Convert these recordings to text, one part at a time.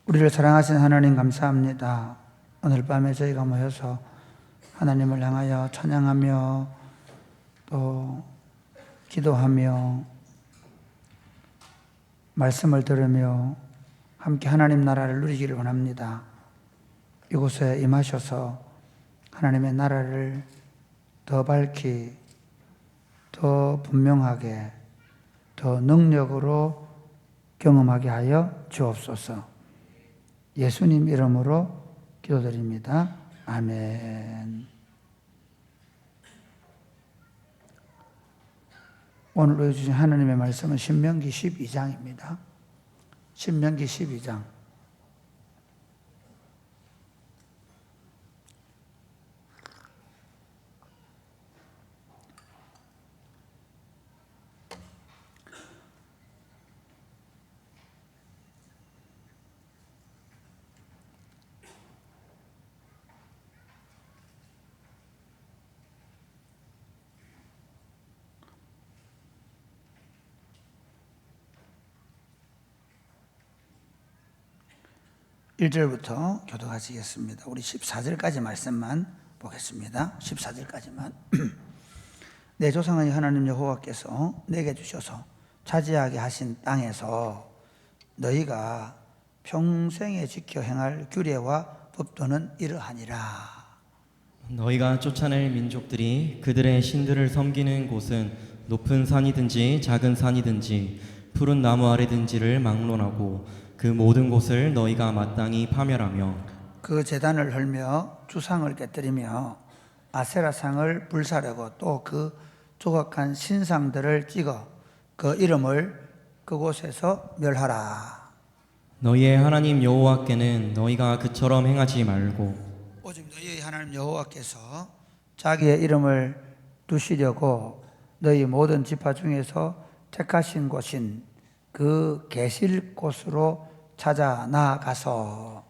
우리를 사랑하신 하나님 감사합니다. 오늘 밤에 저희가 모여서 하나님을 향하여 찬양하며 또 기도하며 말씀을 들으며 함께 하나님 나라를 누리기를 원합니다. 이곳에 임하셔서 하나님의 나라를 더 밝히, 더 분명하게, 더 능력으로 경험하게 하여 주옵소서. 예수님 이름으로 기도드립니다. 아멘. 오늘 보여주신 하나님의 말씀은 신명기 12장입니다. 신명기 12장. 일절부터 교독하시겠습니다. 우리 14절까지 말씀만 보겠습니다. 14절까지만. 내 조상의 하나님 여호와께서 내게 주셔서 차지하게 하신 땅에서 너희가 평생에 지켜 행할 규례와 법도는 이러하니라. 너희가 쫓아낼 민족들이 그들의 신들을 섬기는 곳은 높은 산이든지 작은 산이든지 푸른 나무 아래든지를 막론하고 그 모든 곳을 너희가 마땅히 파멸하며 그 제단을 헐며 주상을 깨뜨리며 아세라상을 불사르고 또 그 조각한 신상들을 찍어 그 이름을 그곳에서 멸하라. 너희의 하나님 여호와께는 너희가 그처럼 행하지 말고 오직 너희의 하나님 여호와께서 자기의 이름을 두시려고 너희 모든 지파 중에서 택하신 곳인 그 계실 곳으로 찾아 나아가서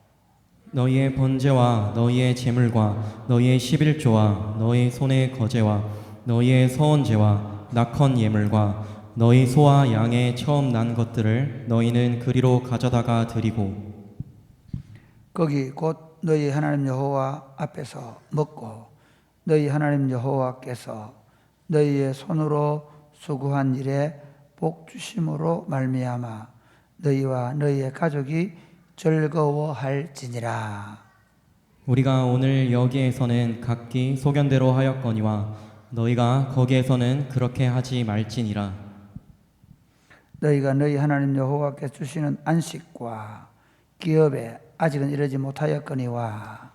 너희의 번제와 너희의 제물과 너희의 11조와 너희 손의 거제와 너희의 서원제와 낙헌 예물과 너희 소와 양의 처음 난 것들을 너희는 그리로 가져다가 드리고 거기 곧 너희 하나님 여호와 앞에서 먹고 너희 하나님 여호와께서 너희의 손으로 수고한 일에 복 주심으로 말미암아 너희와 너희의 가족이 즐거워할지니라. 우리가 오늘 여기에서는 각기 소견대로 하였거니와 너희가 거기에서는 그렇게 하지 말지니라. 너희가 너희 하나님 여호와께 주시는 안식과 기업에 아직은 이르지 못하였거니와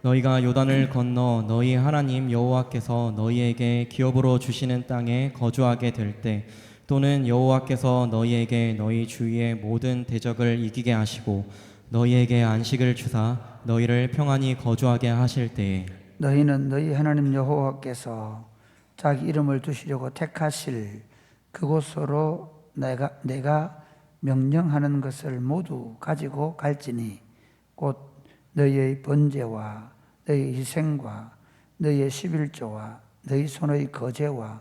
너희가 요단을 건너 너희 하나님 여호와께서 너희에게 기업으로 주시는 땅에 거주하게 될 때 또는 여호와께서 너희에게 너희 주위의 모든 대적을 이기게 하시고 너희에게 안식을 주사 너희를 평안히 거주하게 하실 때에 너희는 너희 하나님 여호와께서 자기 이름을 두시려고 택하실 그곳으로 내가 명령하는 것을 모두 가지고 갈지니 곧 너희의 번제와 너희 희생과 너희의 11조와 너희 손의 거제와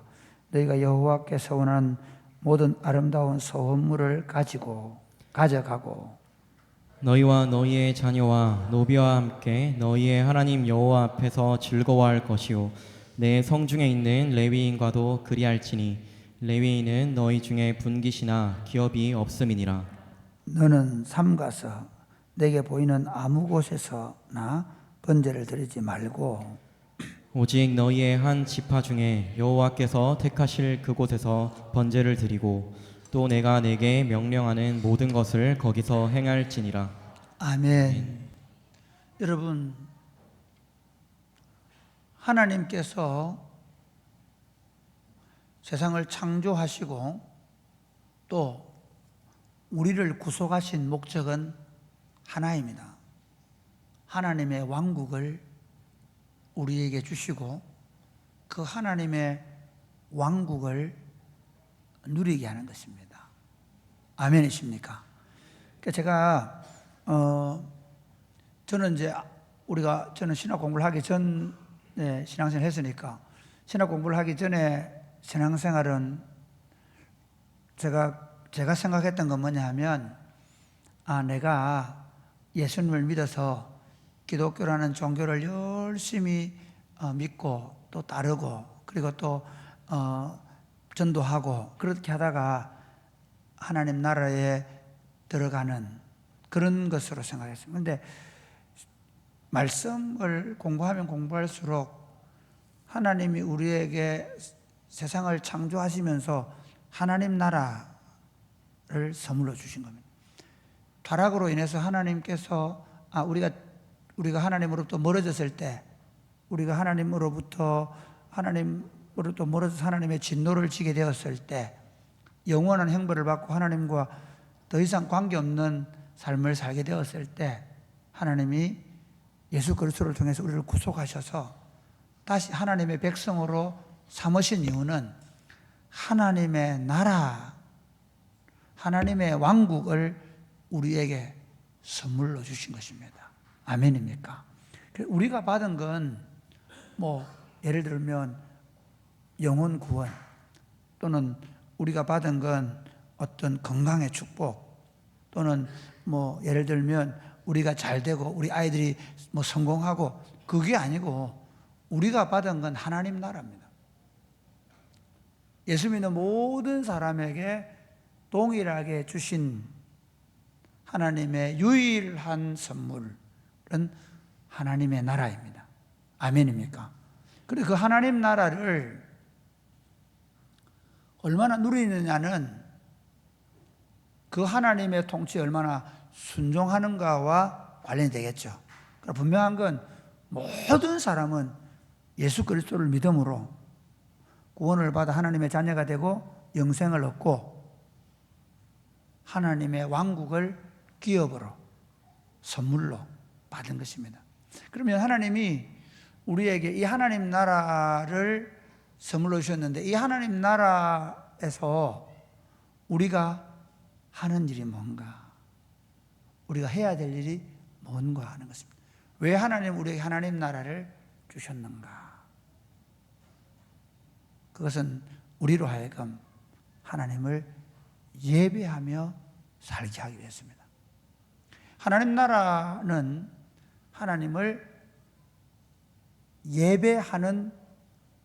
너희가 여호와께서 원하는 모든 아름다운 소원물을 가져가고 너희와 너희의 자녀와 노비와 함께 너희의 하나님 여호와 앞에서 즐거워할 것이요 내 성중에 있는 레위인과도 그리할지니 레위인은 너희 중에 분깃이나 기업이 없음이니라. 너는 삼가서 내게 보이는 아무 곳에서나 번제를 드리지 말고 오직 너희의 한 지파 중에 여호와께서 택하실 그곳에서 번제를 드리고 또 내가 내게 명령하는 모든 것을 거기서 행할지니라. 아멘. 여러분, 하나님께서 세상을 창조하시고 또 우리를 구속하신 목적은 하나입니다. 하나님의 왕국을 우리에게 주시고 그 하나님의 왕국을 누리게 하는 것입니다. 아멘이십니까? 제가 저는 저는 신학 공부를 하기 전에 신앙생활을 했으니까 신학 공부를 하기 전에 신앙생활은 제가 생각했던 건 뭐냐 하면 내가 예수님을 믿어서 기독교라는 종교를 열심히 믿고 또 따르고 그리고 또 전도하고 그렇게 하다가 하나님 나라에 들어가는 그런 것으로 생각했습니다. 그런데 말씀을 공부하면 공부할수록 하나님이 우리에게 세상을 창조하시면서 하나님 나라를 선물로 주신 겁니다. 타락으로 인해서 하나님께서 우리가 하나님으로부터 멀어졌을 때, 우리가 하나님으로부터 멀어져서 하나님의 진노를 지게 되었을 때, 영원한 형벌을 받고 하나님과 더 이상 관계없는 삶을 살게 되었을 때, 하나님이 예수 그리스도를 통해서 우리를 구속하셔서 다시 하나님의 백성으로 삼으신 이유는 하나님의 나라, 하나님의 왕국을 우리에게 선물로 주신 것입니다. 아멘입니까? 우리가 받은 건 예를 들면 영혼 구원, 또는 우리가 받은 건 어떤 건강의 축복, 또는 예를 들면 우리가 잘 되고 우리 아이들이 성공하고, 그게 아니고 우리가 받은 건 하나님 나라입니다. 예수 믿는 모든 사람에게 동일하게 주신 하나님의 유일한 선물은 하나님의 나라입니다. 아멘입니까? 그리고 그 하나님 나라를 얼마나 누리느냐는 그 하나님의 통치에 얼마나 순종하는가와 관련이 되겠죠. 그러나 분명한 건 모든 사람은 예수 그리스도를 믿음으로 구원을 받아 하나님의 자녀가 되고 영생을 얻고 하나님의 왕국을 기업으로 선물로 받은 것입니다. 그러면 하나님이 우리에게 이 하나님 나라를 선물로 주셨는데, 이 하나님 나라에서 우리가 하는 일이 뭔가, 우리가 해야 될 일이 뭔가 하는 것입니다. 왜 하나님 우리에게 하나님 나라를 주셨는가? 그것은 우리로 하여금 하나님을 예배하며 살게 하기 위해서입니다. 하나님 나라는 하나님을 예배하는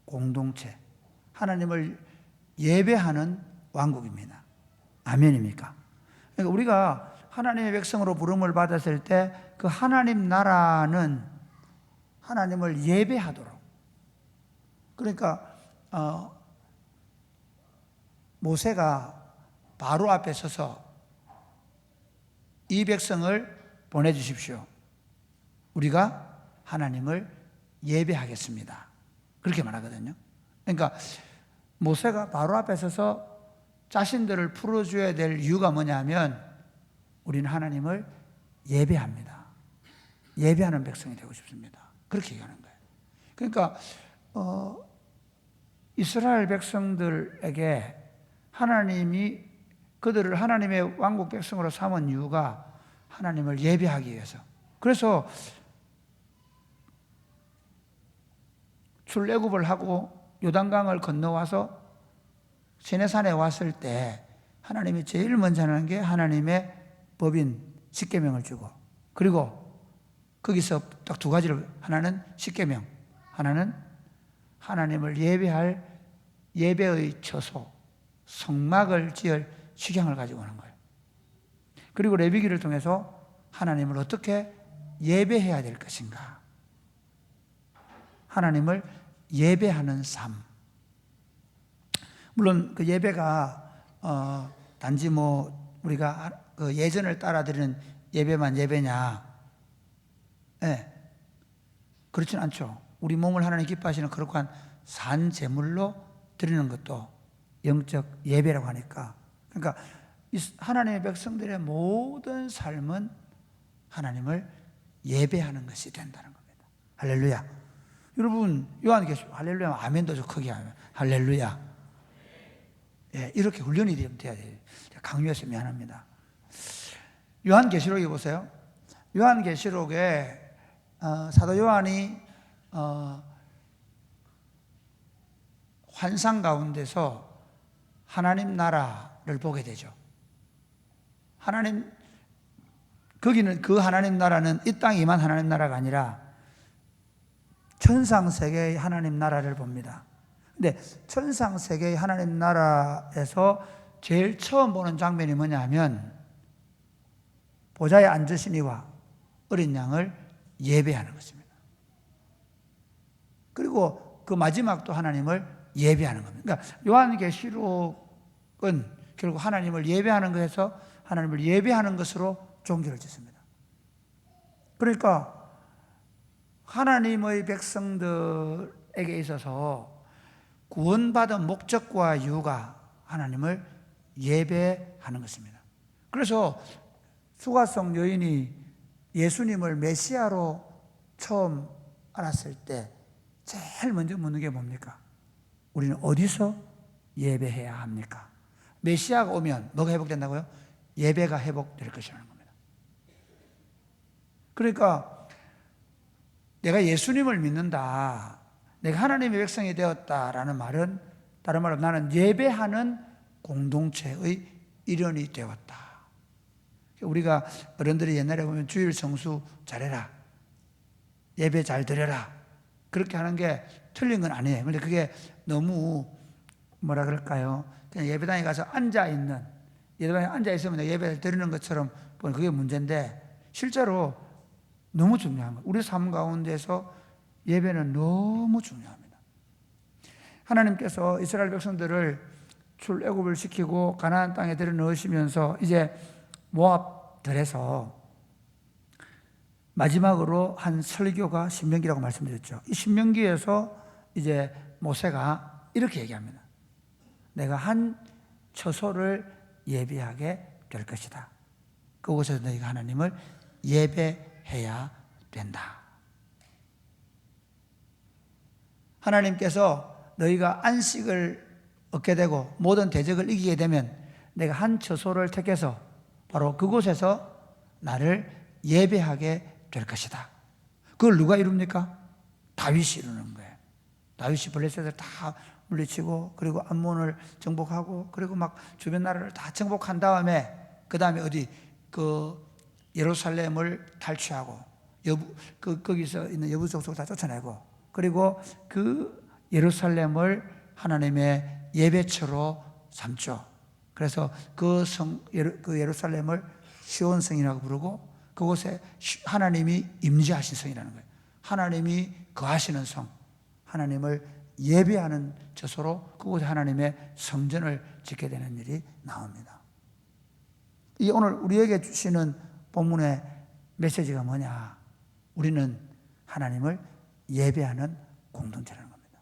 공동체, 하나님을 예배하는 왕국입니다. 아멘입니까? 그러니까 우리가 하나님의 백성으로 부름을 받았을 때 그 하나님 나라는 하나님을 예배하도록, 그러니까 모세가 바로 앞에 서서 이 백성을 보내주십시오, 우리가 하나님을 예배하겠습니다, 그렇게 말하거든요. 그러니까 모세가 바로 앞에 서서 자신들을 풀어줘야 될 이유가 뭐냐면 우리는 하나님을 예배합니다, 예배하는 백성이 되고 싶습니다, 그렇게 얘기하는 거예요. 그러니까 이스라엘 백성들에게 하나님이 그들을 하나님의 왕국 백성으로 삼은 이유가 하나님을 예배하기 위해서. 그래서 출애굽을 하고 요단강을 건너와서 시내산에 왔을 때 하나님이 제일 먼저 하는 게 하나님의 법인 십계명을 주고, 그리고 거기서 딱 두 가지를, 하나는 십계명, 하나는 하나님을 예배할 예배의 처소, 성막을 지을 식양을 가지고 오는 거예요. 그리고 레위기를 통해서 하나님을 어떻게 예배해야 될 것인가, 하나님을 예배하는 삶. 물론 그 예배가 단지 우리가 그 예전을 따라드리는 예배만 예배냐? 네, 그렇진 않죠. 우리 몸을 하나님 기뻐하시는 거룩한 산 제물로 드리는 것도 영적 예배라고 하니까, 그러니까 하나님의 백성들의 모든 삶은 하나님을 예배하는 것이 된다는 겁니다. 할렐루야. 여러분, 요한계시록 할렐루야 아멘도 좀 크게 하면 할렐루야. 예, 이렇게 훈련이 돼야 돼요. 강요해서 미안합니다. 요한계시록에 보세요. 요한계시록에 사도 요한이 환상 가운데서 하나님 나라를 보게 되죠. 하나님 거기는 그 하나님 나라는 이 땅에 임한 하나님 나라가 아니라 천상세계의 하나님 나라를 봅니다. 근데 천상세계의 하나님 나라에서 제일 처음 보는 장면이 뭐냐 하면 보좌에 앉으신 이와 어린 양을 예배하는 것입니다. 그리고 그 마지막도 하나님을 예배하는 겁니다. 그러니까 요한계시록은 결국 하나님을 예배하는 것에서 하나님을 예배하는 것으로 종교를 짓습니다. 그러니까 하나님의 백성들에게 있어서 구원받은 목적과 이유가 하나님을 예배하는 것입니다. 그래서 수가성 여인이 예수님을 메시아로 처음 알았을 때 제일 먼저 묻는 게 뭡니까? 우리는 어디서 예배해야 합니까? 메시아가 오면 뭐가 회복된다고요? 예배가 회복될 것이라는 겁니다. 그러니까 내가 예수님을 믿는다, 내가 하나님의 백성이 되었다라는 말은 다른 말로 나는 예배하는 공동체의 일원이 되었다. 우리가 어른들이 옛날에 보면 주일 성수 잘해라, 예배 잘 드려라, 그렇게 하는 게 틀린 건 아니에요. 그런데 그게 너무 뭐라 그럴까요? 그냥 예배당에 가서 앉아있는, 예배당에 앉아있으면 예배를 드리는 것처럼 보면 그게 문제인데, 실제로 너무 중요한 거예요. 우리 삶 가운데서 예배는 너무 중요합니다. 하나님께서 이스라엘 백성들을 출애굽을 시키고 가나안 땅에 들여 넣으시면서 이제 모압들에서 마지막으로 한 설교가 신명기라고 말씀드렸죠. 이 신명기에서 이제 모세가 이렇게 얘기합니다. 내가 한 처소를 예비하게 될 것이다. 그곳에서 너희가 하나님을 예배해야 된다. 하나님께서 너희가 안식을 얻게 되고 모든 대적을 이기게 되면 내가 한 처소를 택해서 바로 그곳에서 나를 예배하게 될 것이다. 그걸 누가 이룹니까? 다윗이 이루는 거예요. 다윗이 블레셋을 다 물리치고 그리고 암몬을 정복하고 그리고 막 주변 나라를 다 정복한 다음에 그 다음에 어디 그 예루살렘을 탈취하고 거기서 있는 여부 족속을 다 쫓아내고 그리고 그 예루살렘을 하나님의 예배처로 삼죠. 그래서 그 예루살렘을 시온성이라고 부르고 그곳에 하나님이 임재하신 성이라는 거예요. 하나님이 거하시는 성, 하나님을 예배하는 처소로 그곳에 하나님의 성전을 짓게 되는 일이 나옵니다. 이 오늘 우리에게 주시는 본문의 메시지가 뭐냐? 우리는 하나님을 예배하는 공동체라는 겁니다.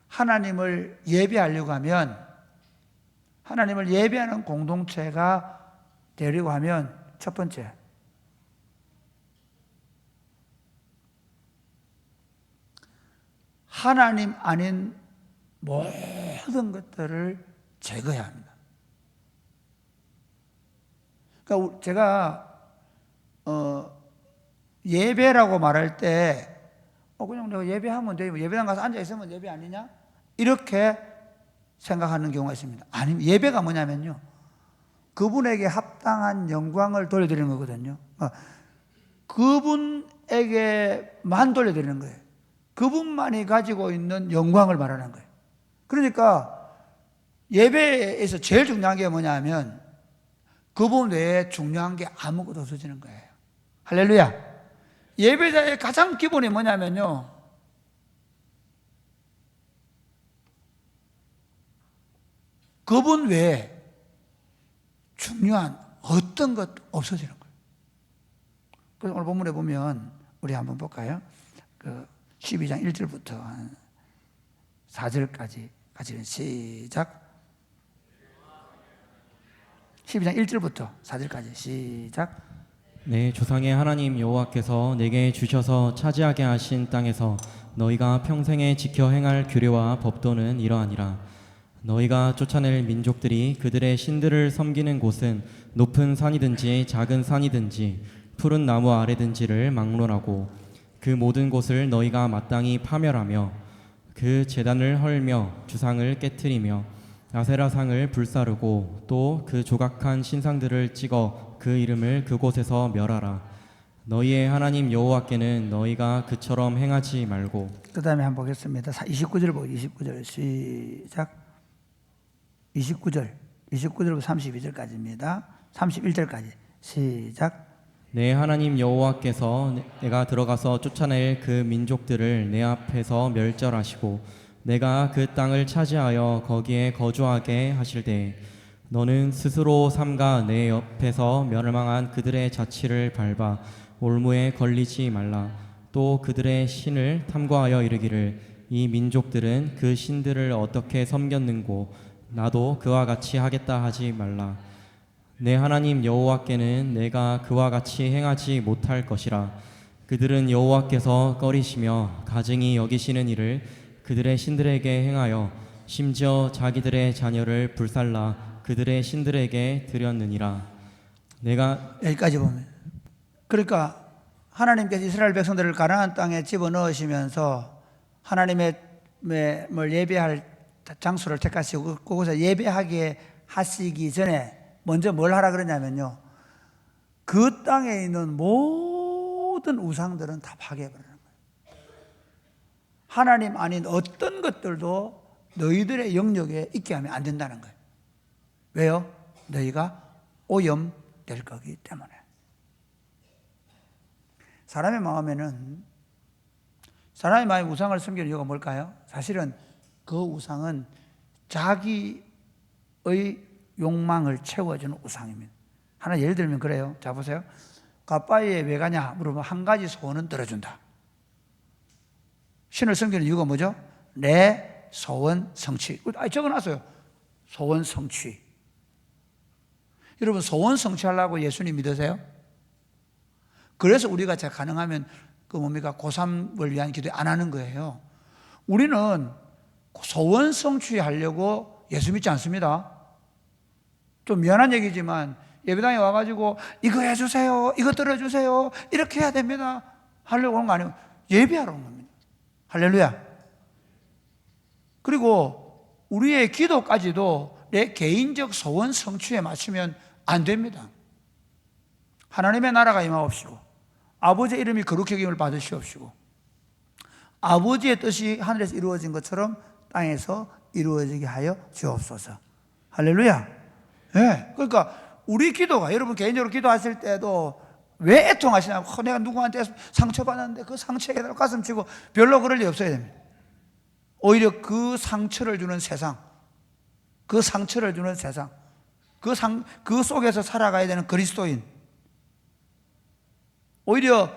하나님을 예배하려고 하면, 하나님을 예배하는 공동체가 되려고 하면 첫 번째, 하나님 아닌 모든 것들을 제거해야 합니다. 그러니까 제가 예배라고 말할 때 그냥 내가 예배하면 돼, 예배당 가서 앉아 있으면 예배 아니냐? 이렇게 생각하는 경우가 있습니다. 아니, 예배가 뭐냐면요, 그분에게 합당한 영광을 돌려드리는 거거든요. 그분에게만 돌려드리는 거예요. 그분만이 가지고 있는 영광을 말하는 거예요. 그러니까 예배에서 제일 중요한 게 뭐냐면 그분 외에 중요한 게 아무것도 없어지는 거예요. 할렐루야. 예배자의 가장 기본이 뭐냐면요, 그분 외에 중요한 어떤 것도 없어지는 거예요. 그래서 오늘 본문에 보면 우리 한번 볼까요? 12장 1절부터 4절까지 같이 시작. 12장 1절부터 4절까지 시작. 내 조상의 하나님 여호와께서 내게 주셔서 차지하게 하신 땅에서 너희가 평생에 지켜 행할 규례와 법도는 이러하니라. 너희가 쫓아낼 민족들이 그들의 신들을 섬기는 곳은 높은 산이든지 작은 산이든지 푸른 나무 아래든지를 막론하고 그 모든 곳을 너희가 마땅히 파멸하며 그 제단을 헐며 주상을 깨트리며 아세라상을 불사르고 또 그 조각한 신상들을 찍어 그 이름을 그곳에서 멸하라. 너희의 하나님 여호와께는 너희가 그처럼 행하지 말고. 그 다음에 한번 보겠습니다. 29절 보고 29절 시작. 29절부터 32절까지입니다. 31절까지 시작. 내 하나님 여호와께서 내가 들어가서 쫓아낼 그 민족들을 내 앞에서 멸절하시고 내가 그 땅을 차지하여 거기에 거주하게 하실 때에 너는 스스로 삼가 내 옆에서 멸망한 그들의 자취를 밟아 올무에 걸리지 말라. 또 그들의 신을 탐구하여 이르기를 이 민족들은 그 신들을 어떻게 섬겼는고 나도 그와 같이 하겠다 하지 말라. 내 하나님 여호와께는 내가 그와 같이 행하지 못할 것이라. 그들은 여호와께서 꺼리시며 가증히 여기시는 일을 그들의 신들에게 행하여 심지어 자기들의 자녀를 불살라 그들의 신들에게 드렸느니라. 내가 여기까지 보면, 그러니까 하나님께서 이스라엘 백성들을 가나안 땅에 집어넣으시면서 하나님의 뭘 예배할 장소를 택하시고 그곳에 예배하게 하시기 전에 먼저 뭘 하라 그러냐면요, 그 땅에 있는 모든 우상들은 다 파괴해버리는 거예요. 하나님 아닌 어떤 것들도 너희들의 영역에 있게 하면 안 된다는 거예요. 왜요? 너희가 오염될 거기 때문에. 사람의 마음에 우상을 섬기는 이유가 뭘까요? 사실은 그 우상은 자기의 욕망을 채워주는 우상입니다. 하나 예를 들면 그래요. 자 보세요. 가빠이에 왜 가냐 물어보면 한 가지 소원은 들어준다. 신을 섬기는 이유가 뭐죠? 내 소원 성취. 적어놨어요. 소원 성취. 여러분 소원 성취하려고 예수님 믿으세요? 그래서 우리가 가능하면 고3을 위한 기도 안 하는 거예요. 우리는 소원 성취하려고 예수 믿지 않습니다. 좀 미안한 얘기지만 예배당에 와가지고 이거 해주세요, 이거 들어주세요, 이렇게 해야 됩니다 하려고 하는 거 아니에요. 예배하러 온 겁니다. 할렐루야. 그리고 우리의 기도까지도 내 개인적 소원 성취에 맞추면 안 됩니다. 하나님의 나라가 임하옵시고 아버지의 이름이 거룩히 여김을 받으시옵시고 아버지의 뜻이 하늘에서 이루어진 것처럼 땅에서 이루어지게 하여 주옵소서. 할렐루야. 네. 그러니까 우리 기도가, 여러분 개인적으로 기도하실 때도 왜 애통하시냐고, 내가 누구한테 상처받았는데 그 상처에 가슴 치고, 별로 그럴 리 없어야 됩니다. 오히려 그 상처를 주는 세상, 그 속에서 살아가야 되는 그리스도인, 오히려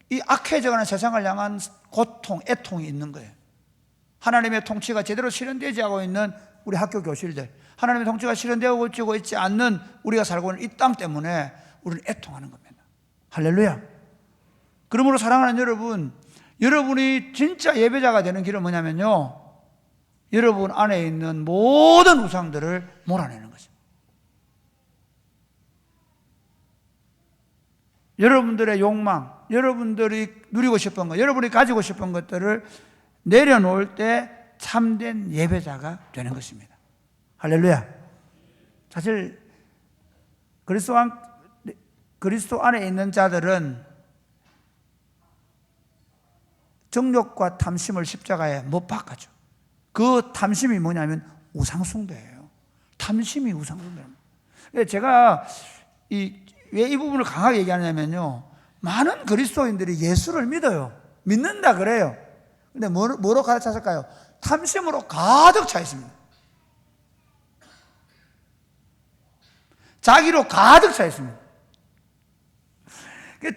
이 악해져가는 세상을 향한 고통, 애통이 있는 거예요. 하나님의 통치가 제대로 실현되지 않고 있는 우리 학교 교실들, 하나님의 통치가 실현되고 있지 않는 우리가 살고 있는 이 땅 때문에 우리는 애통하는 겁니다. 할렐루야. 그러므로 사랑하는 여러분, 여러분이 진짜 예배자가 되는 길은 뭐냐면요, 여러분 안에 있는 모든 우상들을 몰아내는 것입니다. 여러분들의 욕망, 여러분들이 누리고 싶은 것, 여러분이 가지고 싶은 것들을 내려놓을 때 참된 예배자가 되는 것입니다. 할렐루야. 사실 그리스도 안에 있는 자들은 정욕과 탐심을 십자가에 못 박아죠. 그 탐심이 뭐냐면 우상숭배예요. 탐심이 우상숭배입니다. 제가 왜 이 부분을 강하게 얘기하냐면요, 많은 그리스도인들이 예수를 믿어요. 믿는다 그래요. 근데 뭐로 가득 찼을까요? 탐심으로 가득 차 있습니다. 자기로 가득 차 있습니다.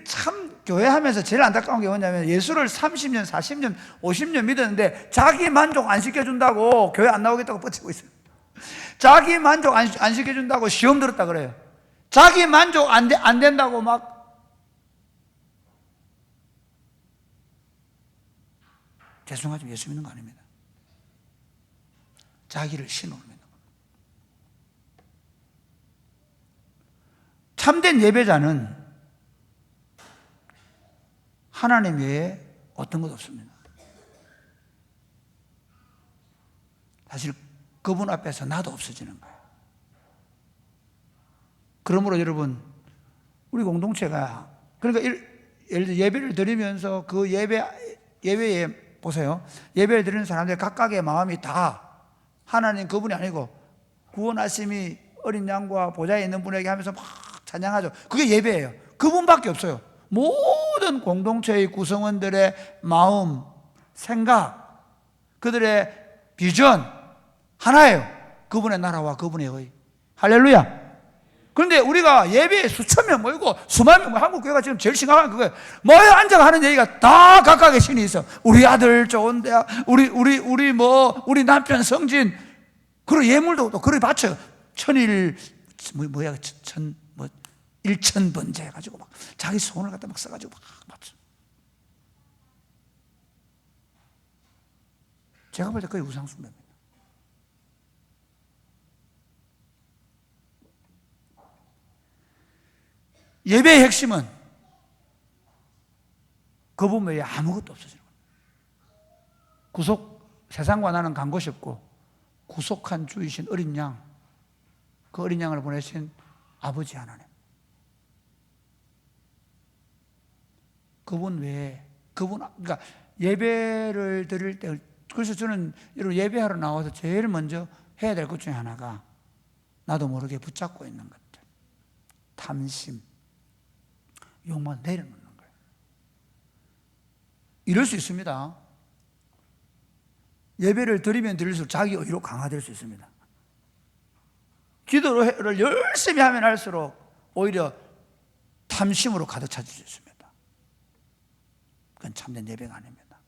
참 교회하면서 제일 안타까운 게 뭐냐면 예수를 30년, 40년, 50년 믿었는데 자기 만족 안 시켜준다고 교회 안 나오겠다고 뻗치고 있어요. 자기 만족 안 시켜준다고 시험 들었다 그래요. 자기 만족 안 된다고 막 죄송하지만 예수 믿는 거 아닙니다. 자기를 신으로 믿는 겁니다. 참된 예배자는 하나님 외에 어떤 것 없습니다. 사실 그분 앞에서 나도 없어지는 거예요. 그러므로 여러분, 우리 공동체가 그러니까 예를 들어 예배를 드리면서 그 예배에 보세요. 예배를 드리는 사람들 각각의 마음이 다 하나님 그분이 아니고 구원하심이 어린 양과 보좌에 있는 분에게 하면서 막 찬양하죠. 그게 예배예요. 그분밖에 없어요. 모든 공동체의 구성원들의 마음, 생각, 그들의 비전 하나예요. 그분의 나라와 그분의 의. 할렐루야. 그런데 우리가 예배에 수천 명 모이고 수만 명, 한국 교회가 지금 제일 심각한 그거예요. 모여 앉아가 하는 얘기가 다 각각의 신이 있어. 우리 아들 좋은 대학, 우리 남편 성진, 그리고 예물도 또 그렇게 바쳐요. 일천번제 해가지고 막 자기 소원을 갖다 막 써가지고 막 바쳐. 제가 볼 때 거의 우상숭배입니다. 예배의 핵심은 그분 외에 아무것도 없어지는 거예요. 세상과 나는 간 곳이 없고 구속한 주이신 어린 양, 그 어린 양을 보내신 아버지 하나님, 그분 외에 그러니까 예배를 드릴 때, 그래서 저는 여러분 예배하러 나와서 제일 먼저 해야 될 것 중에 하나가 나도 모르게 붙잡고 있는 것들, 탐심, 욕망 내려놓는 거예요. 이럴 수 있습니다. 예배를 드리면 드릴수록 자기 의로 강화될 수 있습니다. 기도를 열심히 하면 할수록 오히려 탐심으로 가득 차질 수 있습니다. 그건 참된 예배가 아닙니다.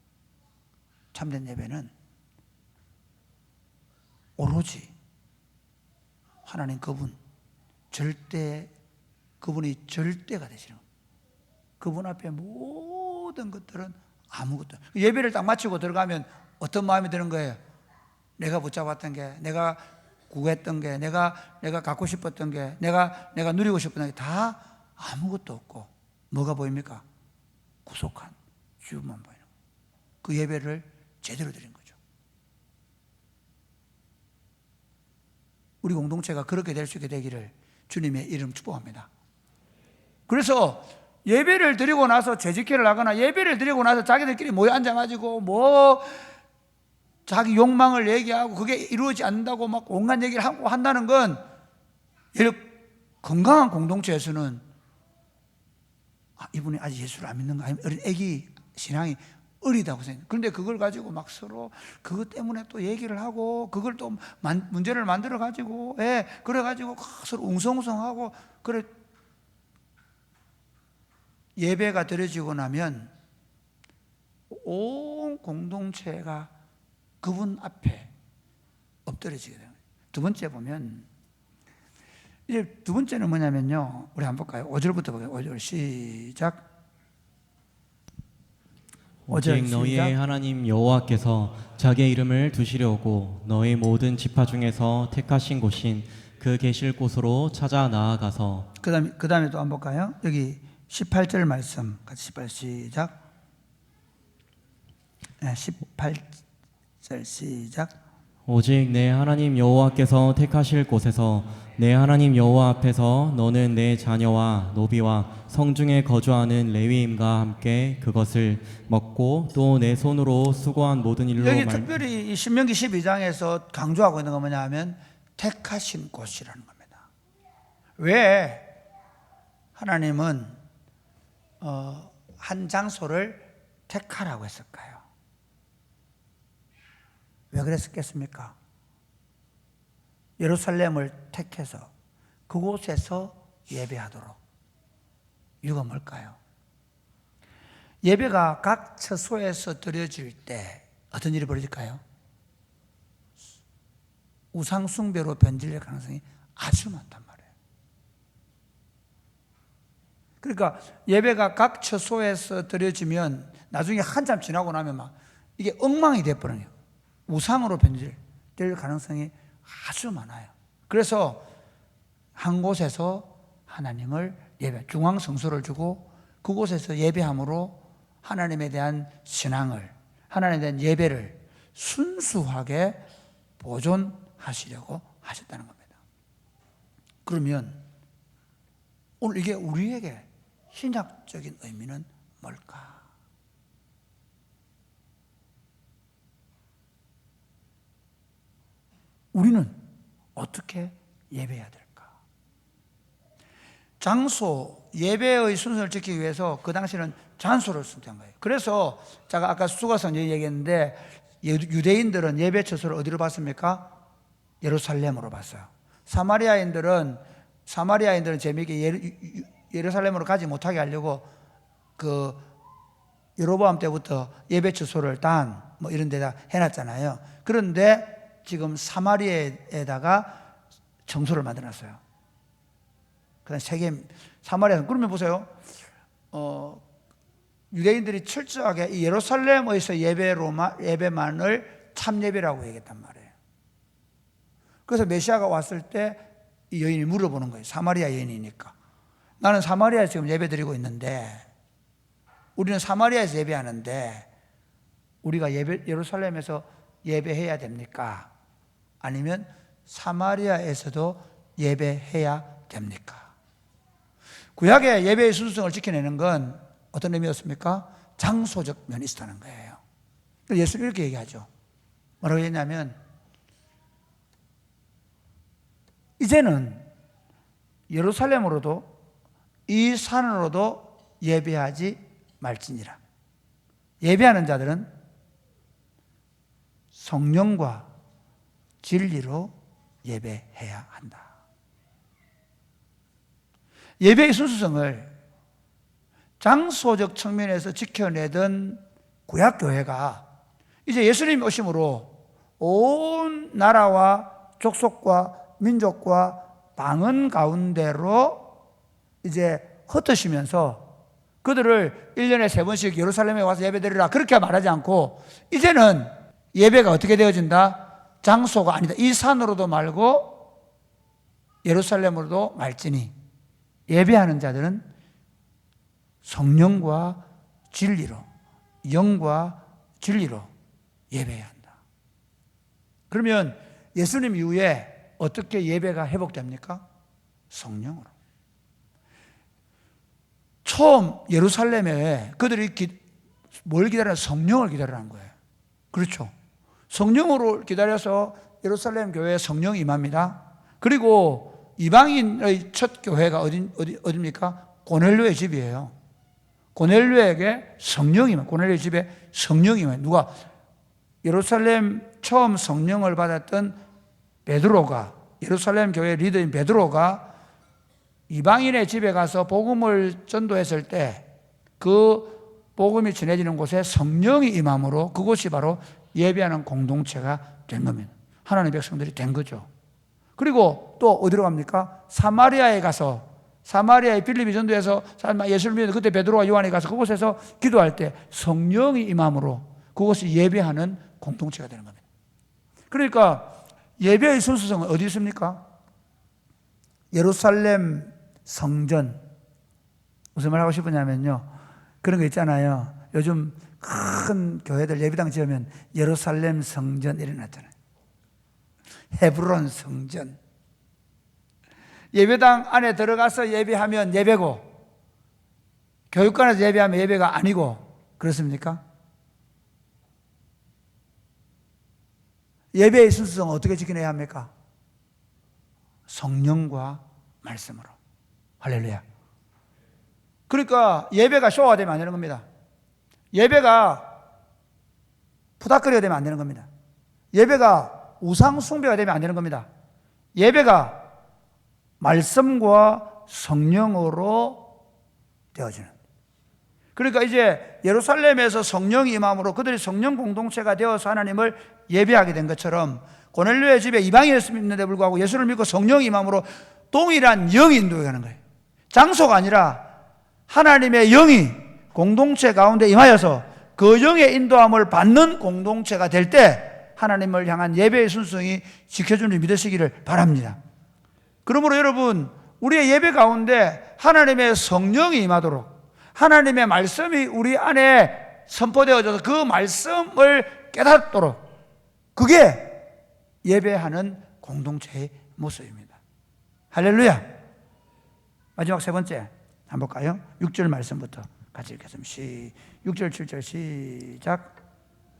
참된 예배는 오로지 하나님 그분이 절대가 되시는 거예요. 그분 앞에 모든 것들은 아무것도. 예배를 딱 마치고 들어가면 어떤 마음이 드는 거예요? 내가 붙잡았던 게, 내가 구했던 게, 내가 갖고 싶었던 게, 내가 누리고 싶었던 게 다 아무것도 없고 뭐가 보입니까? 구속한 주만 보이는 거예요. 그 예배를 제대로 드린 거죠. 우리 공동체가 그렇게 될 수 있게 되기를 주님의 이름 축복합니다. 그래서 예배를 드리고 나서 재직회를 하거나 예배를 드리고 나서 자기들끼리 모여 앉아가지고 자기 욕망을 얘기하고 그게 이루어지지 않는다고 막 온갖 얘기를 하고 한다는 건 건강한 공동체에서는 이분이 아직 예수를 안 믿는가, 아니면 어린 애기 신앙이 어리다고 생각해요. 그런데 그걸 가지고 막 서로 그것 때문에 또 얘기를 하고 그걸 또 문제를 만들어 가지고 그래 가지고 서로 웅성웅성하고 그래. 예배가 드려지고 나면 온 공동체가 그분 앞에 엎드려지게 돼요. 두 번째 보면, 이제 두 번째는 뭐냐면요, 우리 한번 볼까요? 5절부터 볼게요. 5절 시작. 오직 너희의 하나님 여호와께서 자기의 이름을 두시려고 너희 모든 지파 중에서 택하신 곳인 그 계실 곳으로 찾아 나아가서. 그 다음에 또 한번 볼까요? 여기 18절 말씀 같이 18 시작. 18절 시작. 오직 내 하나님 여호와께서 택하실 곳에서 내 하나님 여호와 앞에서 너는 내 자녀와 노비와 성중에 거주하는 레위임과 함께 그것을 먹고 또 내 손으로 수고한 모든 일로. 여기 특별히 이 신명기 12장에서 강조하고 있는 건 뭐냐 하면 택하신 곳이라는 겁니다. 왜 하나님은 한 장소를 택하라고 했을까요? 왜 그랬겠습니까? 예루살렘을 택해서 그곳에서 예배하도록. 이유가 뭘까요? 예배가 각 처소에서 드려질 때 어떤 일이 벌어질까요? 우상숭배로 변질 가능성이 아주 많단 말이에요. 그러니까 예배가 각 처소에서 드려지면 나중에 한참 지나고 나면 막 이게 엉망이 돼버려요. 우상으로 변질될 가능성이 아주 많아요. 그래서 한 곳에서 하나님을 중앙 성소를 주고 그곳에서 예배함으로 하나님에 대한 신앙을, 하나님에 대한 예배를 순수하게 보존하시려고 하셨다는 겁니다. 그러면 오늘 이게 우리에게 신학적인 의미는 뭘까? 우리는 어떻게 예배해야 될까? 장소, 예배의 순서를 지키기 위해서 그 당시는 장소를 선택한 거예요. 그래서 제가 아까 수가성 얘기했는데 유대인들은 예배 처소를 어디로 봤습니까? 예루살렘으로 봤어요. 사마리아인들은 재미있게 예루살렘으로 가지 못하게 하려고 그 여로보암 때부터 예배 처소를 단 뭐 이런 데다 해놨잖아요. 그런데 지금 사마리아에다가 정소를 만들어놨어요. 그다음 사마리아. 그러면 보세요. 유대인들이 철저하게 이 예루살렘에서 예배만을 참예배라고 얘기했단 말이에요. 그래서 메시아가 왔을 때 이 여인이 물어보는 거예요. 사마리아 여인이니까. 나는 사마리아에서 지금 예배 드리고 있는데, 우리는 사마리아에서 예배하는데 우리가 예루살렘에서 예배해야 됩니까? 아니면 사마리아에서도 예배해야 됩니까? 구약의 예배의 순수성을 지켜내는 건 어떤 의미였습니까? 장소적 면이 있었다는 거예요. 예수님 이렇게 얘기하죠. 뭐라고 했냐면, 이제는 예루살렘으로도 이 산으로도 예배하지 말지니라. 예배하는 자들은 성령과 진리로 예배해야 한다. 예배의 순수성을 장소적 측면에서 지켜내던 구약교회가 이제 예수님이 오심으로 온 나라와 족속과 민족과 방언 가운데로 이제 흩어지면서 그들을 1년에 3번씩 예루살렘에 와서 예배드리라 그렇게 말하지 않고, 이제는 예배가 어떻게 되어진다? 장소가 아니다. 이 산으로도 말고 예루살렘으로도 말지니 예배하는 자들은 성령과 진리로, 영과 진리로 예배해야 한다. 그러면 예수님 이후에 어떻게 예배가 회복됩니까? 성령으로. 처음 예루살렘에 그들이 뭘 기다리냐? 성령을 기다리라는 거예요. 그렇죠. 성령으로 기다려서 예루살렘 교회에 성령이 임합니다. 그리고 이방인의 첫 교회가 어디입니까? 고넬료의 집이에요. 고넬료에게 성령이 임해요. 고넬료의 집에 성령이 임해요. 누가? 예루살렘 처음 성령을 받았던 베드로가, 예루살렘 교회 리더인 베드로가 이방인의 집에 가서 복음을 전도했을 때 그 복음이 전해지는 곳에 성령이 임함으로 그곳이 바로 예배하는 공동체가 된 겁니다. 하나님의 백성들이 된 거죠. 그리고 또 어디로 갑니까? 사마리아에 가서, 사마리아의 빌립이 전도해서 예수를 믿는 그때 베드로와 요한이 가서 그곳에서 기도할 때 성령이 임함으로 그곳이 예배하는 공동체가 되는 겁니다. 그러니까 예배의 순수성은 어디 있습니까? 예루살렘 성전. 무슨 말 하고 싶으냐면요, 그런 거 있잖아요. 요즘 큰 교회들 예배당 지으면 예루살렘 성전 일어났잖아요. 헤브론 성전. 예배당 안에 들어가서 예배하면 예배고, 교육관에서 예배하면 예배가 아니고, 그렇습니까? 예배의 순수성은 어떻게 지켜내야 합니까? 성령과 말씀으로. 할렐루야. 그러니까 예배가 쇼가 되면 안 되는 겁니다. 예배가 푸닥거리가 되면 안 되는 겁니다. 예배가 우상 숭배가 되면 안 되는 겁니다. 예배가 말씀과 성령으로 되어지는. 그러니까 이제 예루살렘에서 성령이 임함으로 그들이 성령 공동체가 되어서 하나님을 예배하게 된 것처럼, 고넬료의 집에 이방인이었는데 불구하고 예수를 믿고 성령이 임함으로 동일한 영이 인도하는 거예요. 장소가 아니라 하나님의 영이 공동체 가운데 임하여서 그 영의 인도함을 받는 공동체가 될 때 하나님을 향한 예배의 순수성이 지켜주는 믿으시기를 바랍니다. 그러므로 여러분, 우리의 예배 가운데 하나님의 성령이 임하도록, 하나님의 말씀이 우리 안에 선포되어져서 그 말씀을 깨닫도록, 그게 예배하는 공동체의 모습입니다. 할렐루야. 마지막 세 번째 한번 볼까요? 6절 말씀부터 같이 읽겠습니다. 6절 7절 시작.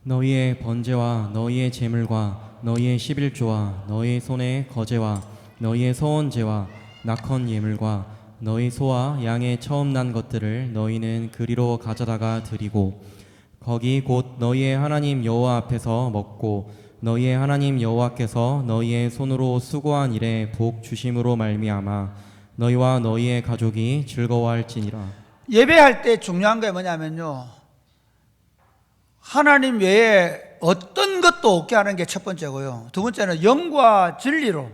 너희의 번제와 너희의 제물과 너희의 11조와 너희 손의 거제와 너희의 소원제와 낙헌 예물과 너희 소와 양의 처음 난 것들을 너희는 그리로 가져다가 드리고 거기 곧 너희의 하나님 여호와 앞에서 먹고 너희의 하나님 여호와께서 너희의 손으로 수고한 일에 복 주심으로 말미암아 너희와 너희의 가족이 즐거워할지니라. 예배할 때 중요한 게 뭐냐면요, 하나님 외에 어떤 것도 없게 하는 게 첫 번째고요. 두 번째는 영과 진리로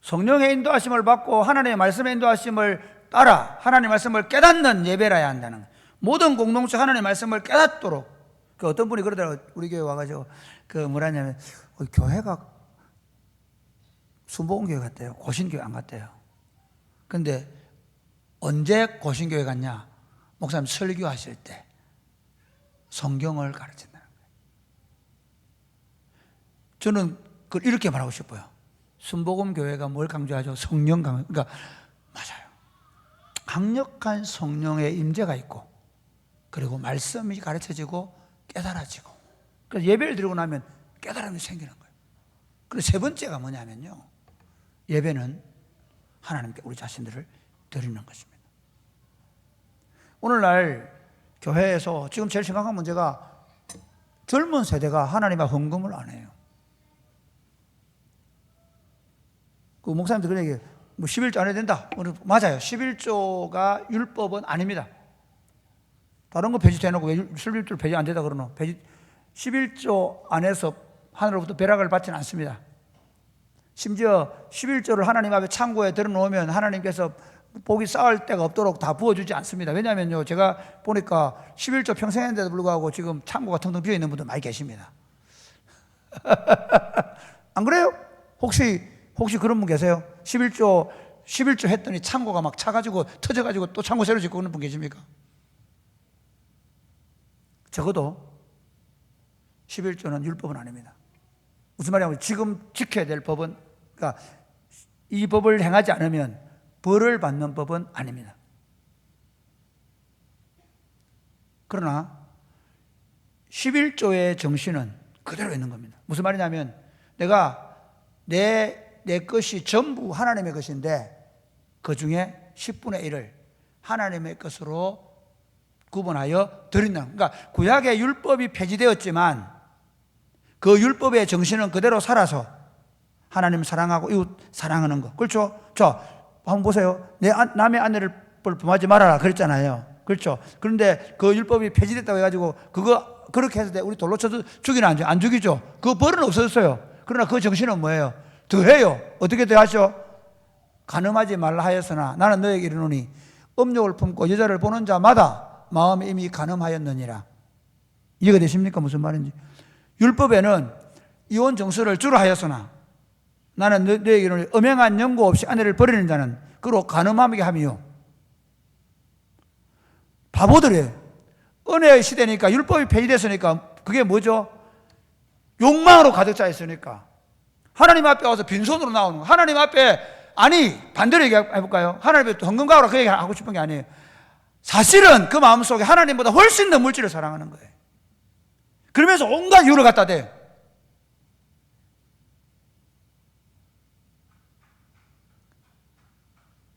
성령의 인도하심을 받고 하나님의 말씀의 인도하심을 따라 하나님의 말씀을 깨닫는 예배라야 한다는 거예요. 모든 공동체 하나님의 말씀을 깨닫도록. 그 어떤 분이 그러더라고요. 우리 교회 와가지고 뭐라냐면 교회가 순복음교회 같대요. 고신교회 안 같대요. 근데 언제 고신교회 갔냐? 목사님 설교하실 때 성경을 가르친다는 거예요. 저는 그걸 이렇게 말하고 싶어요. 순복음교회가 뭘 강조하죠? 성령 강조. 그러니까 맞아요. 강력한 성령의 임재가 있고, 그리고 말씀이 가르쳐지고 깨달아지고, 그래서 예배를 드리고 나면 깨달음이 생기는 거예요. 그리고 세 번째가 뭐냐면요, 예배는 하나님께 우리 자신들을 드리는 것입니다. 오늘날 교회에서 지금 제일 심각한 문제가 젊은 세대가 하나님과 헌금을 안 해요. 그 목사님들 그런 얘기해요. 뭐 11조 안 해야 된다. 맞아요. 11조가 율법은 아닙니다. 다른 거 폐지해놓고 왜 11조 폐지 안 되다 그러노? 11조 안에서 하늘로부터 벼락을 받지는 않습니다. 심지어 11조를 하나님 앞에 창고에 들어놓으면 하나님께서 복이 쌓을 데가 없도록 다 부어주지 않습니다. 왜냐하면요, 제가 보니까 11조 평생 했는데도 불구하고 지금 창고가 텅텅 비어있는 분들 많이 계십니다. 안 그래요? 혹시 그런 분 계세요? 11조 했더니 창고가 막 차가지고 터져가지고 또 창고 새로 짓고 그런 분 계십니까? 적어도 11조는 율법은 아닙니다. 무슨 말이냐면 지금 지켜야 될 법은, 그러니까 이 법을 행하지 않으면 벌을 받는 법은 아닙니다. 그러나 11조의 정신은 그대로 있는 겁니다. 무슨 말이냐면 내가 내 것이 전부 하나님의 것인데 그 중에 10분의 1을 하나님의 것으로 구분하여 드린다. 그러니까 구약의 율법이 폐지되었지만 그 율법의 정신은 그대로 살아서 하나님 사랑하고 이웃 사랑하는 거. 그렇죠? 자, 한번 보세요. 남의 아내를 범하지 말아라 그랬잖아요. 그렇죠? 그런데 그 율법이 폐지됐다고 해가지고 그거 그렇게 해서 우리 돌로 쳐서 죽이나 안 죽이죠? 그 벌은 없어졌어요. 그러나 그 정신은 뭐예요? 더해요. 어떻게 더하죠? 간음하지 말라 하였으나 나는 너에게 이르노니 음욕을 품고 여자를 보는 자마다 마음이 이미 간음하였느니라. 이해가 되십니까? 무슨 말인지. 율법에는 이혼 정수를 주로 하였으나 나는 너에게 이르노니 음행한 연고 없이 아내를 버리는 자는 그로 간음하게 하며. 바보들이에요. 은혜의 시대니까 율법이 폐지됐으니까 그게 뭐죠? 욕망으로 가득 차 있으니까 하나님 앞에 와서 빈손으로 나오는 거. 하나님 앞에, 아니 반대로 얘기해볼까요? 하나님 앞에 헌금가오라 그 얘기 하고 싶은 게 아니에요. 사실은 그 마음속에 하나님보다 훨씬 더 물질을 사랑하는 거예요. 그러면서 온갖 이유를 갖다 대요.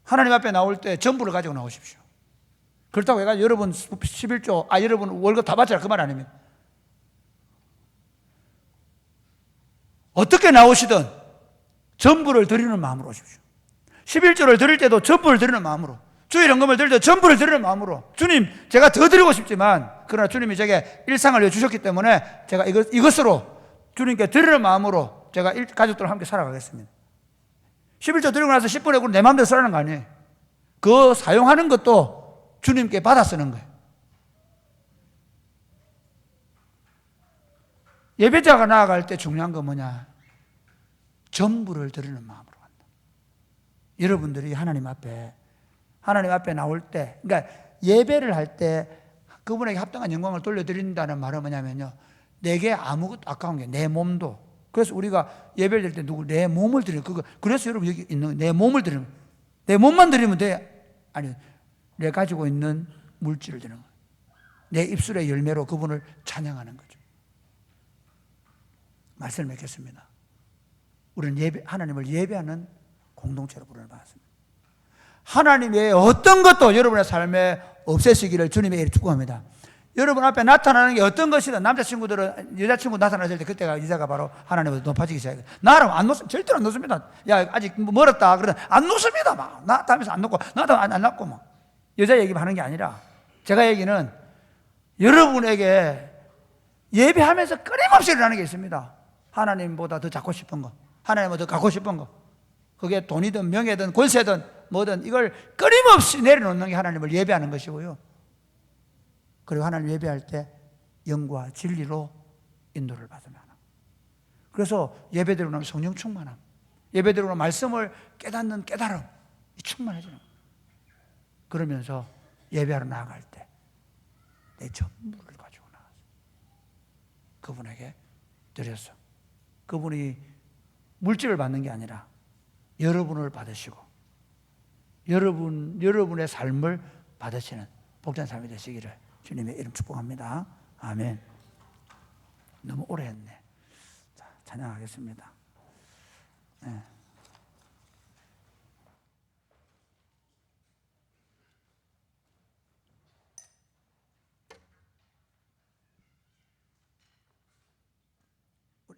하나님 앞에 나올 때 전부를 가지고 나오십시오. 그렇다고 해가지고 여러분 11조, 여러분 월급 다 받자라 그 말 아닙니다. 어떻게 나오시든 전부를 드리는 마음으로 오십시오. 11조를 드릴 때도 전부를 드리는 마음으로, 주일 헌금을 드릴 때 전부를 드리는 마음으로, 주님 제가 더 드리고 싶지만 그러나 주님이 제게 일상을 주셨기 때문에 제가 이것으로 주님께 드리는 마음으로 제가 가족들과 함께 살아가겠습니다. 11조 드리고 나서 10분의 9는 내 마음대로 쓰라는 거 아니에요. 그 사용하는 것도 주님께 받아 쓰는 거예요. 예배자가 나아갈 때 중요한 건 뭐냐? 전부를 드리는 마음으로 간다. 여러분들이 하나님 앞에 나올 때, 그러니까 예배를 할 때 그분에게 합당한 영광을 돌려드린다는 말은 뭐냐면요, 내게 아무것도 아까운 게 내 몸도. 그래서 우리가 예배를 드릴 때 내 몸을 드리는 그거. 그래서 여러분 여기 있는 내 몸을 드리는, 내 몸만 드리면 돼. 아니, 내 가지고 있는 물질을 드는 거예요. 내 입술의 열매로 그분을 찬양하는 거죠. 말씀을 맺겠습니다. 우리는 하나님을 예배하는 공동체로 부름을 받았습니다. 하나님의 어떤 것도 여러분의 삶에 없애시기를 주님의 축복합니다. 여러분 앞에 나타나는 게 어떤 것이든 남자친구들은 여자친구 나타났을 때 그때가 여자가 바로 하나님보다 높아지기 시작해요. 나는 안 놓습니다. 절대로 안 놓습니다. 야, 아직 멀었다. 그러다 안 놓습니다. 막. 나 다음에서 안 놓고, 나도 안 놓고 막. 여자 얘기만 하는 게 아니라 제가 얘기는 여러분에게 예배하면서 끊임없이 일어나는 게 있습니다. 하나님보다 더 잡고 싶은 거, 하나님보다 더 갖고 싶은 거, 그게 돈이든 명예든 권세든 뭐든 이걸 끊임없이 내려놓는 게 하나님을 예배하는 것이고요. 그리고 하나님 예배할 때 영과 진리로 인도를 받으면 하나. 그래서 예배드리고 나면 성령 충만함, 예배드리고 나면 말씀을 깨닫는 깨달음, 충만해지는 거예요. 그러면서 예배하러 나아갈 때 내 전부를 가지고 나가서 그분에게 드렸어. 그분이 물질을 받는 게 아니라 여러분을 받으시고 여러분의 삶을 받으시는 복된 삶이 되시기를 주님의 이름 축복합니다. 아멘. 너무 오래 했네. 자, 찬양하겠습니다. 네.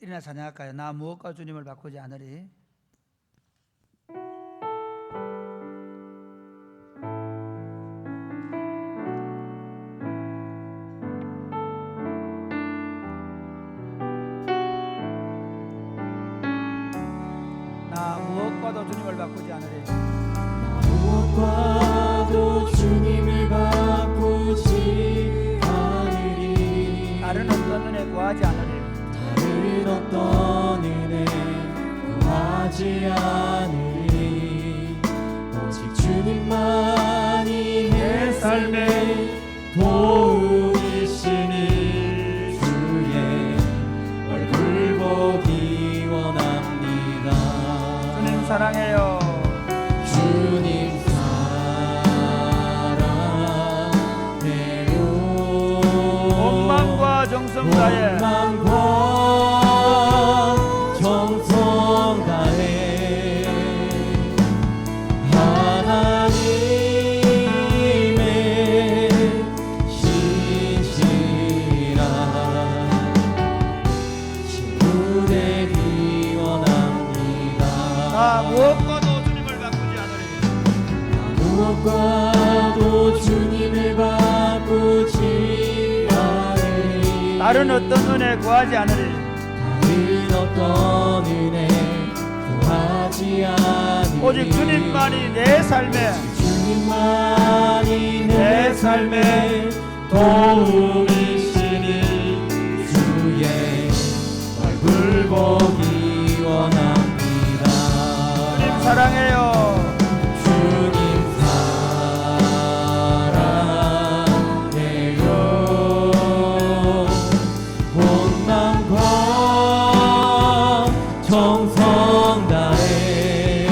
일어나 찬양할까요? 나 무엇과 주님을 바꾸지 않으리. 나 무엇과도 주님을 바꾸지 않으리. 무엇과도 주님을 바꾸지 않으리. 다른 어떤 은혜 구하지 않으리. 다른 어떤 은혜 구하지 않으리. 오직 주님만이 내 삶의 도움이시니 주의 얼굴 보기 원합니다. 주님 사랑해요. 주님 사랑해요. 온 마음과 정성 다해 온 마음과 정성 다해 하나님의 신실한 친구 되기 원합니다. 나 무엇과도 주님을 바꾸지 않으리. 무엇과도 주님을 바꾸지 않으리. 다른 어떤 은혜 구하지 않으리. 다른 어떤 은혜 구하지 않으리. 오직 주님만이 내 삶에 주님만이 내 삶의 도움이시니 주의 얼굴 보기 원합니다. 주님 사랑해요. 주님 사랑해요. 온 마음과 정성 다해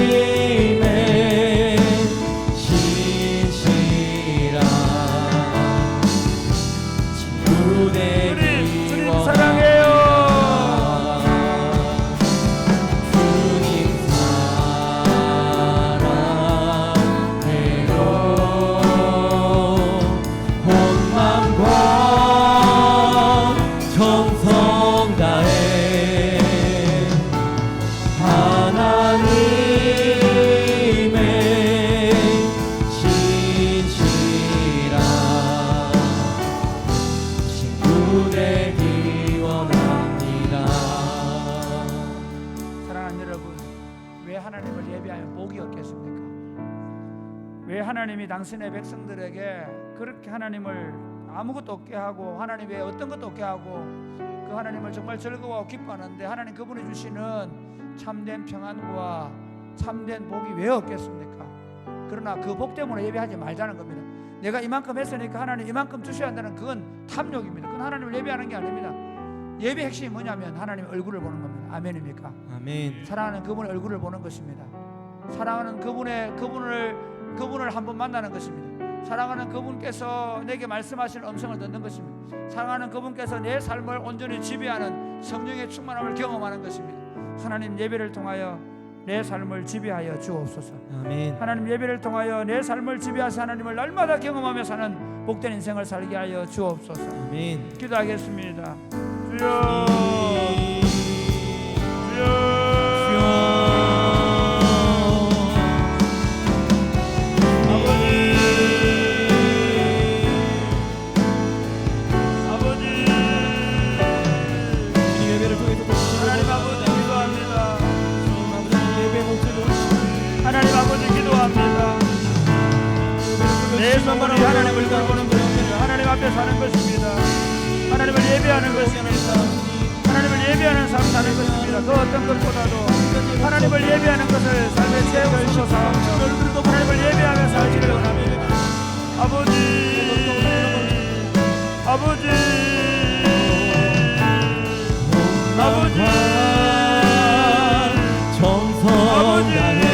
하나님의 신실한 친구 되기 주님 원합니다. 사랑해요. 주님 사랑해요. 온 마음과 정성 다해 하나님의 신실한 친구 되기 원합니다. 사랑하는 여러분, 왜 하나님을 예배하면 복이 없겠습니까? 왜 하나님이 당신의 백성들에게 그렇게 하나님을 아무것도 없게 하고 하나님 외에 어떤 것도 없게 하고 그 하나님을 정말 즐거워하고 기뻐하는데 하나님 그분이 주시는 참된 평안과 참된 복이 왜 없겠습니까? 그러나 그 복 때문에 예배하지 말자는 겁니다. 내가 이만큼 했으니까 하나님 이만큼 주셔야 한다는 그건 탐욕입니다. 그건 하나님을 예배하는 게 아닙니다. 예배 핵심이 뭐냐면 하나님의 얼굴을 보는 겁니다. 아멘입니까? 아멘. 사랑하는 그분의 얼굴을 보는 것입니다. 사랑하는 그분을 한번 만나는 것입니다. 사랑하는 그분께서 내게 말씀하시는 음성을 듣는 것입니다. 사랑하는 그분께서 내 삶을 온전히 지배하는 성령의 충만함을 경험하는 것입니다. 하나님, 예배를 통하여 내 삶을 지배하여 주옵소서. 아멘. 하나님, 예배를 통하여 내 삶을 지배하사 하나님을 날마다 경험하며 사는 복된 인생을 살게 하여 주옵소서. 아멘. 기도하겠습니다. 주여, 주여. 하나님 아버지 기도합니다. 내 손으로 하나님을 돌보는 것입니다. 하나님 앞에 사는 것입니다. 하나님을 예배하는 것입니다. 하나님을 예배하는 삶 사는 것입니다. 그 어떤 것보다도 하나님을 예배하는 것을 삶의 최우선으로 삼으며 하나님을 예배하며 살기를 원합니다. 아버지, 아버지, 아버지, 정성하네.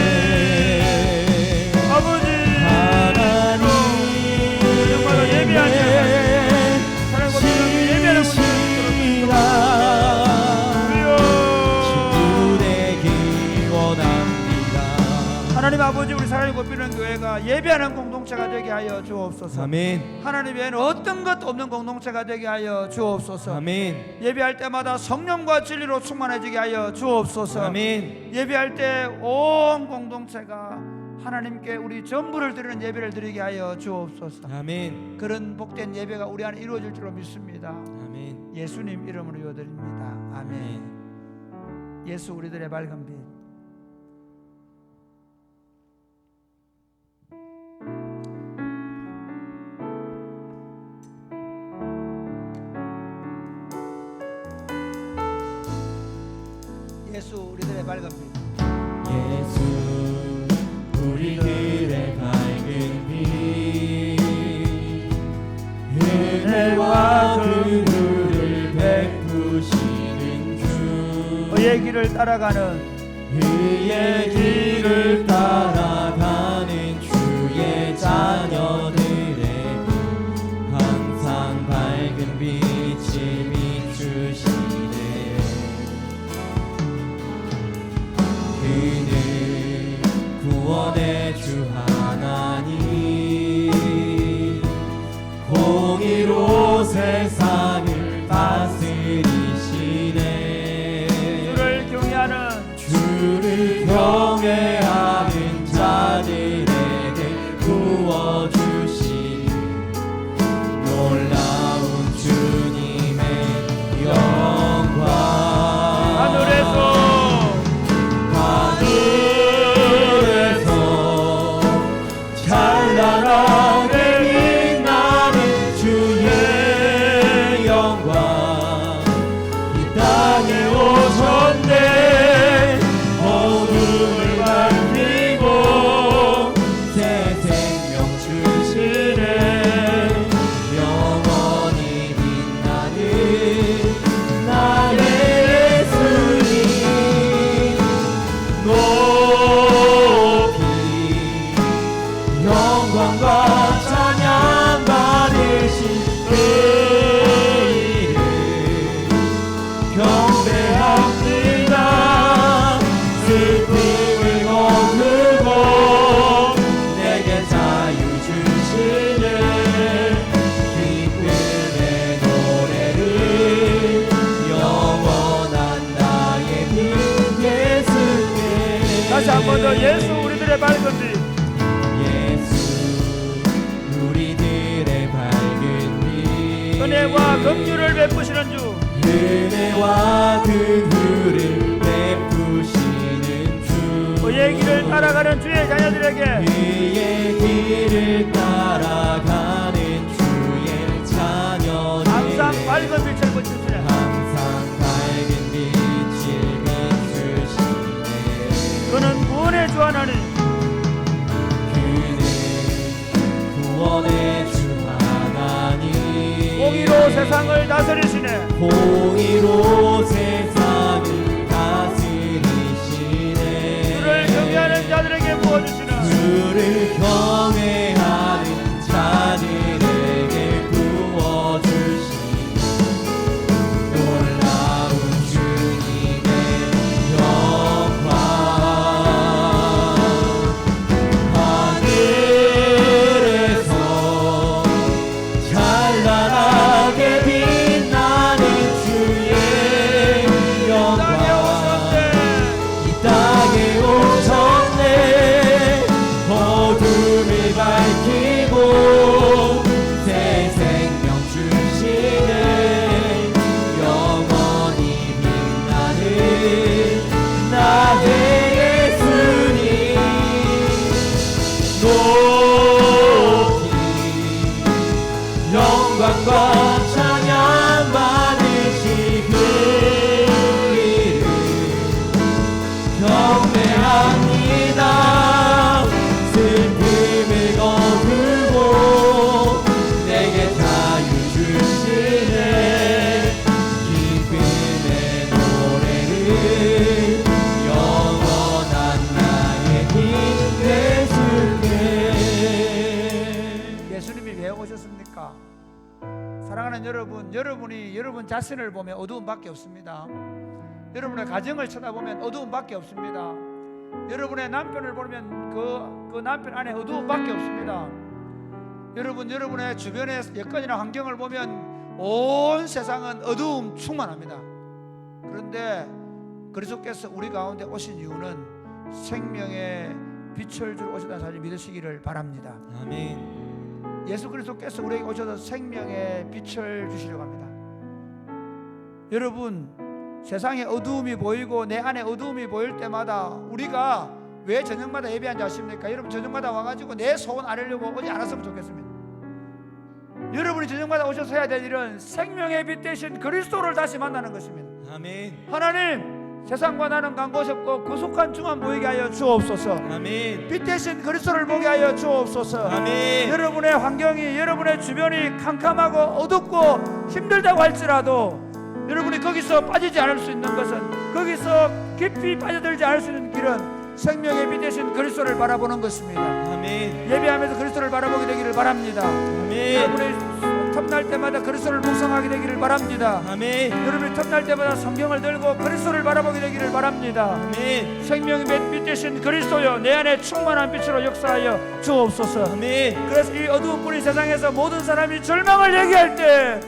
하나님 아버지, 우리 사랑이 곱비는 교회가 예배하는 공동체가 되게 하여 주옵소서. 아멘. 하나님 외에는 어떤 것도 없는 공동체가 되게 하여 주옵소서. 아멘. 예배할 때마다 성령과 진리로 충만해지게 하여 주옵소서. 아멘. 예배할 때 온 공동체가 하나님께 우리 전부를 드리는 예배를 드리게 하여 주옵소서. 아멘. 그런 복된 예배가 우리 안에 이루어질 줄로 믿습니다. 아멘. 예수님 이름으로 기도드립니다. 아멘. 예수 우리들의 밝은 빛. 예수 우리들의 밝은 빛. 예수 우리들의 밝은 빛, 은혜와 긍휼을 베푸시는 주, 그의 길을 따라가는 그의 길을 따라가는 주의 자녀들의 항상 밝은 빛이 비추시네. 그는 구원의 주 하나님, 공의로 세상을 다스리시네. 주를 경외하는 자들에게 부어주시는 놀라운 주님의 영광. 하늘에서 찬란하게 빛나는 주의 영광 이 땅에 오셨네. 어둠을 밝히고 새 생명 주시네. 영원히 빛나는 나의 예수님 높이 영광과 찬양 받으신 그 이름 경배합니다. 슬픔을 거두고 내게 자유 주시네. 기쁨의 노래를 영원한 나의 빈 예수께. 다시 한 번 더 예수 우리들의 밝은 빛. 우리들의 밝은 빛, 은혜와 긍휼을 베푸시는 주, 은혜와 긍휼을 베푸시는 주, 그의 길을 따라가는 주의 자녀들에게 그의 길을 따라가는 주의 자녀들에게 항상 밝은 빛을 비추시네. 항상 밝은 빛을 비추시네. 그는 구원의 주 하나님, 구원의 주 하나님, 공의로 세상을 다스리시네. 공의로 세상을 다스리시네. 주를 경외하는 자들에게 부어주시는 주를 경외하는 자들에게 부어주시니 놀라운 주님의 영광. 하늘에서 찬란하게 빛나는 주의 영광. 이 땅에 오셨네. 어둠을 밝히고 새 생명 주시네. 영원히 빛나는 나의 예수님. 높이 영광과 찬양 받으시길 경배합니다. 슬픔을 거두고 내게 자유 주시네. 기쁨의 노래를 영원한 나의 힘 되시게. 예수님이 왜 오셨습니까? 사랑하는 여러분, 여러분이 여러분 자신을 보면 어두움밖에 없습니다. 여러분의 가정을 쳐다보면 어두움밖에 없습니다. 여러분의 남편을 보면 그 남편 안에 어두움밖에 없습니다. 여러분의 주변의 여건이나 환경을 보면 온 세상은 어두움 충만합니다. 그런데 그리스도께서 우리 가운데 오신 이유는 생명의 빛을 주러 오셨다는 사실 믿으시기를 바랍니다. 아멘. 예수 그리스도께서 우리에게 오셔서 생명의 빛을 주시려고 합니다. 여러분, 세상에 어두움이 보이고 내 안에 어두움이 보일 때마다 우리가 왜 저녁마다 예배한지 아십니까? 여러분, 저녁마다 와가지고 내 소원 아뢰려고 오지 않았으면 좋겠습니다. 여러분이 저녁마다 오셔서 해야 될 일은 생명의 빛 대신 그리스도를 다시 만나는 것입니다. 아멘. 하나님, 세상과 나는 간 곳이 없고 구속한 중만 보이게 하여 주옵소서. 아멘. 빛 대신 그리스도를 보게 하여 주옵소서. 아멘. 여러분의 환경이, 여러분의 주변이 캄캄하고 어둡고 힘들다고 할지라도 여러분이 거기서 빠지지 않을 수 있는 것은, 거기서 깊이 빠져들지 않을 수 있는 길은 생명의 빛 대신 그리스도를 바라보는 것입니다. 아멘. 예배하면서 그리스도를 바라보게 되기를 바랍니다. 아멘. 여러분이 텀날 때마다 그리스도를 묵상하게 되기를 바랍니다. 아멘. 여러분이 텀날 때마다 성경을 들고 그리스도를 바라보게 되기를 바랍니다. 아멘. 생명의 빛 대신 그리스도여, 내 안에 충만한 빛으로 역사하여 주옵소서. 아멘. 그래서 이 어두운 뿌리 세상에서 모든 사람이 절망을 얘기할 때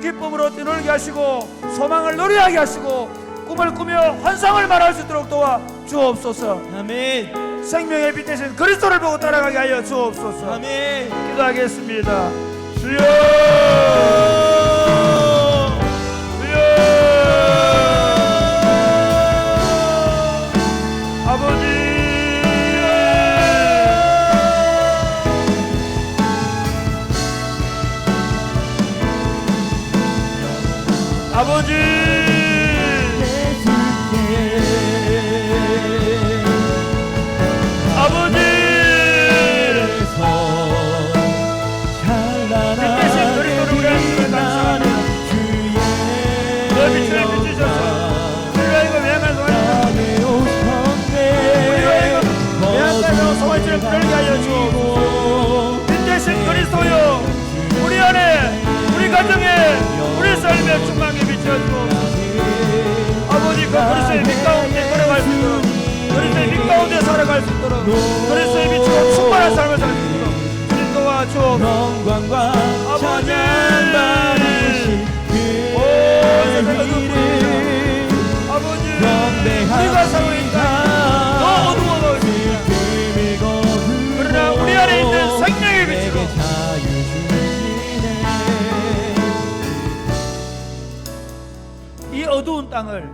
기쁨으로 뛰놀게 하시고 소망을 노래하게 하시고 꿈을 꾸며 환상을 말할 수 있도록 도와 주옵소서. 아멘. 생명의 빛 대신 그리스도를 보고 따라가게 하여 주옵소서. 아멘. 기도하겠습니다. 주여, 주여, 아버지, 아버지, 아버지, 빛 대신 그리스도를 우리 안에 감사합니다. 너 빛을 비추셔서 우리가 이거 매양한 소원처럼 들게 하여 주옵소서. 빛 대신 그리스도여, 우리 안에, 우리 가정에, 우리 삶에 충만히 비춰 주옵소서. 아버지, 그 그리스도의 빛 가운데 걸어갈 수 있도록, 그리스도의 빛 가운데 살아갈 수 있도록, 그리스도의 빛으로 충만한 삶을 살 수 있도록 주님 도와주옵소서. 영광과 아버지, 찬양 받으신 오, 세상의 어두운 뿌리, 아버지, 우리가 살고 있다 너 어두워가 있습니다. 그러나 우리 안에 있는 생명의 빛으로 이 어두운 땅을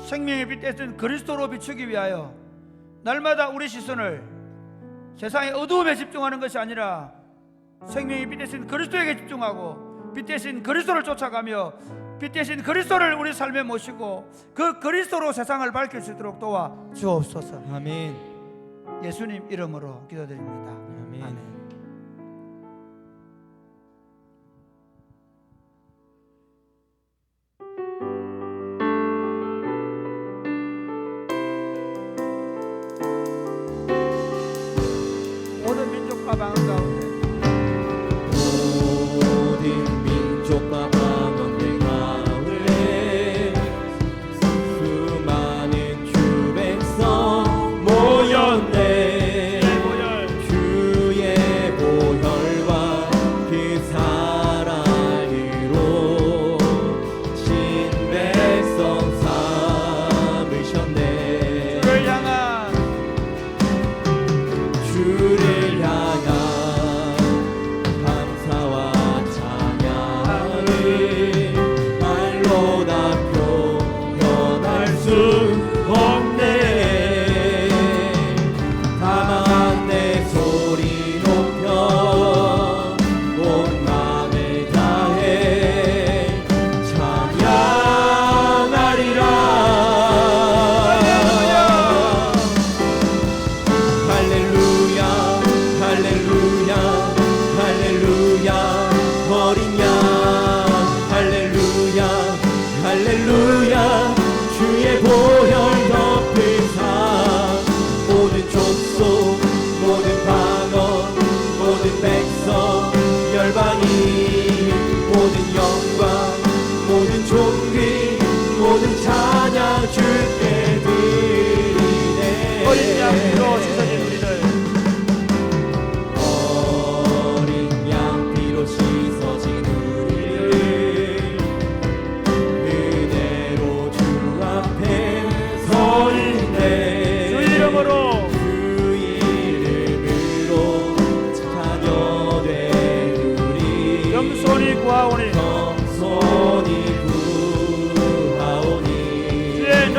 생명의 빛 대신 그리스도로 비추기 위하여 날마다 우리 시선을 세상의 어두움에 집중하는 것이 아니라 생명의 빛 대신 그리스도에게 집중하고 빛 대신 그리스도를 쫓아가며 빛 대신 그리스도를 우리 삶에 모시고 그 그리스도로 세상을 밝힐 수 있도록 도와 주옵소서. 아멘. 예수님 이름으로 기도드립니다. 아멘. 아멘.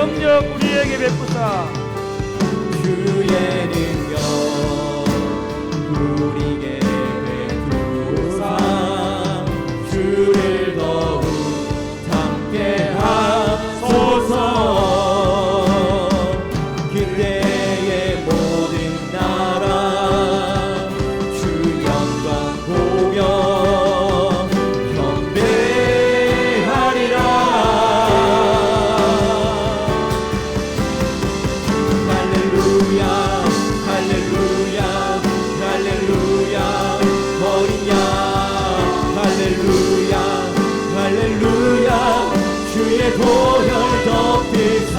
능력 우리에게 베푸사 주의 능력 우리에게 베푸사 주를 더욱 함께 하소서. 그때의 모든 나라 주 영광 보며 경배하리라. 할렐루야 할렐루야 할렐루야 어린 양 할렐루야 할렐루야 주의 보혈 덮으사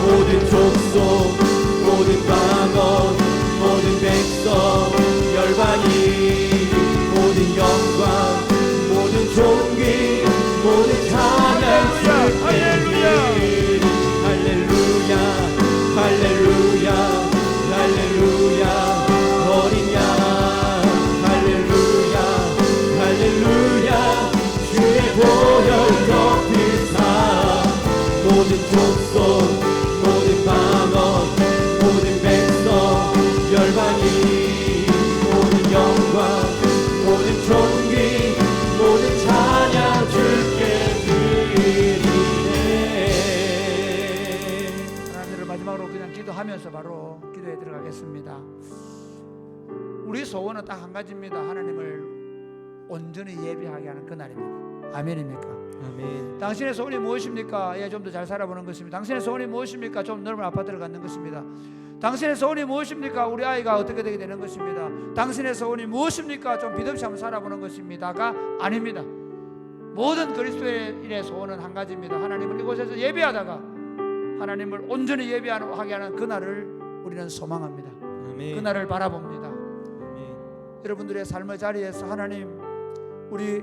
모든 족속 모든 방언 모든 백성 열방이 모든 영광 모든 존귀 모든 찬양 주께 할렐루야 할렐루야 할렐루야 어린 양 할렐루야 할렐루야 주의 보혈 덮으사 모든 족속 모든 방언 모든 백성 열방이 모든 영광 모든 존귀 모든 찬양 주께 드리네. 하나님을 마지막으로 그냥 기도하면서 바로 기도에 들어가겠습니다. 우리 소원은 딱 한 가지입니다. 하나님을 온전히 예배하게 하는 그날입니다. 아멘입니까? 아멘. 당신의 소원이 무엇입니까? 예, 좀 더 잘 살아보는 것입니다. 당신의 소원이 무엇입니까? 좀 넓은 아파트를 갖는 것입니다. 당신의 소원이 무엇입니까? 우리 아이가 어떻게 되게 되는 것입니다. 당신의 소원이 무엇입니까? 좀 빛없이 한번 살아보는 것입니다가 아닙니다. 모든 그리스도인의 소원은 한 가지입니다. 하나님을 이곳에서 예배하다가 하나님을 온전히 예배하게 하는 그날을 우리는 소망합니다. 아멘. 그날을 바라봅니다. 아멘. 여러분들의 삶의 자리에서 하나님, 우리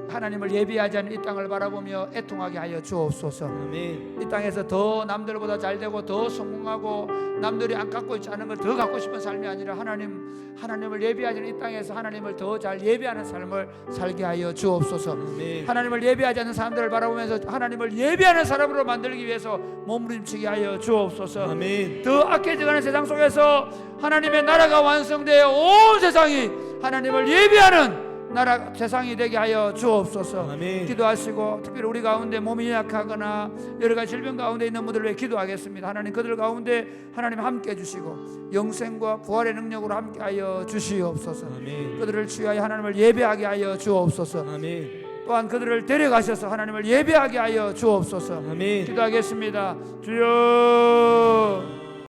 하나님을 예배하지 않는 이 땅을 바라보며 애통하게 하여 주옵소서. 아멘. 이 땅에서 더 남들보다 잘되고 더 성공하고 남들이 안 갖고 있지 않은 걸 더 갖고 싶은 삶이 아니라 하나님을 예배하지 않는 이 땅에서 하나님을 더 잘 예배하는 삶을 살게 하여 주옵소서. 아멘. 하나님을 예배하지 않는 사람들을 바라보면서 하나님을 예배하는 사람으로 만들기 위해서 몸부림치게 하여 주옵소서. 아멘. 더 악해져가는 세상 속에서 하나님의 나라가 완성되어 온 세상이 하나님을 예배하는 나라 세상이 되게 하여 주옵소서. 아멘. 기도하시고 특별히 우리 가운데 몸이 약하거나 여러 가지 질병 가운데 있는 분들을 위해 기도하겠습니다. 하나님 그들 가운데 하나님 함께 해주시고 영생과 부활의 능력으로 함께 하여 주시옵소서. 아멘. 그들을 취하여 하나님을 예배하게 하여 주옵소서. 아멘. 또한 그들을 데려가셔서 하나님을 예배하게 하여 주옵소서. 아멘. 기도하겠습니다. 주여